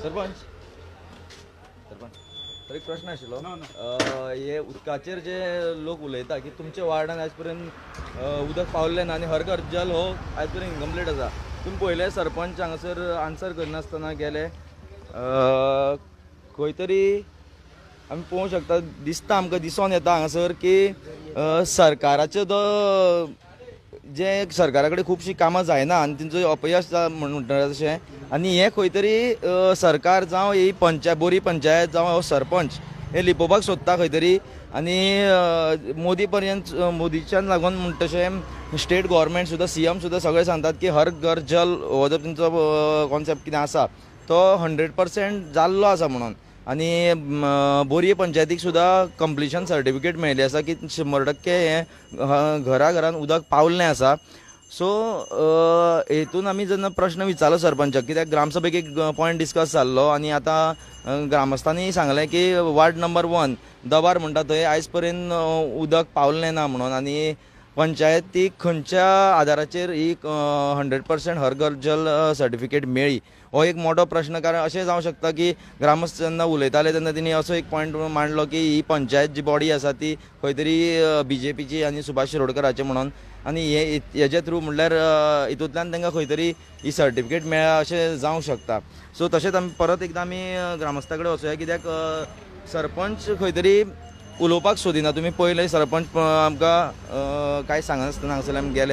सरपंच सरपंच तर एक प्रश्न आशिल्लो हे उदकाचेर जे लोक उलयता की तुमच्या वार्डान आयज पर्यंत उदक पावल्लें ना आनी हर घर जल हो आयज पर्यंत इनकम्प्लीट आसा. तुम्ही पयले सरपंच हांगासर आन्सर करनासतना गेले खंय तरी आमी पळोवंक शकता दिसता आमकां दिसून येता हांगासर की सरकाराचो जो जे सरकारा कडेन खुबशीं कामां जायना आनी तेंचो अपयश म्हणटा तशें आनी हें खंय तरी सरकार जावं ही बोरी पंचायत जावं हो सरपंच हे लिपोवपाक सोदता खंय तरी. आनी मोदी पर्यंत मोदीच्यान लागून म्हणटा तशें स्टेट गव्हर्मेंट सुद्दां CM सुद्दां सगळे सांगतात की हर घर जल हो जो तेंचो कॉन्सेप्ट कितें आसा तो 100% जाल्लो आसा म्हणून. आनी बोरये पंचायतीक सुद्दां कंप्लिशन सर्टिफिकेट मेळिल्ली आसा की 100% हें घरा घरान उदक पावल्लें आसा. सो हेतून आमी जेन्ना प्रश्न विचारलो सरपंचाक कित्याक ग्रामसभेक एक पॉयंट डिस्कस जाल्लो आनी आतां ग्रामस्थांनी सांगलें की वार्ड नंबर 1 दबार म्हणटा थंय आयज पर्यंत उदक पावल्लें ना म्हणून. आनी पंचायतीक खंयच्या आदाराचेर ही 100% हर घर जल सर्टिफिकेट मेळ्ळी हो एक मोठो प्रश्न. कारण अशें जावंक शकता की ग्रामस्थ जेन्ना उलयताले तेन्ना तेणी असो एक पॉयंट मांडलो की ही पंचायत जी बॉडी आसा ती खंय तरी BJPची आनी सुभाष शिरोडकराचे म्हणून. आनी हेजे थ्रू म्हणल्यार हितूंतल्यान तांकां खंय तरी ही सर्टिफिकेट मेळ्ळा अशें जावंक शकता. सो तशेंच आमी परत एकदां आमी ग्रामस्था कडेन वचुया कित्याक सरपंच खंय तरी उलोवपाक सोदिना. तुमी पयले सरपंच आमकां कांय सांगनासतना हांगासर आमी गेले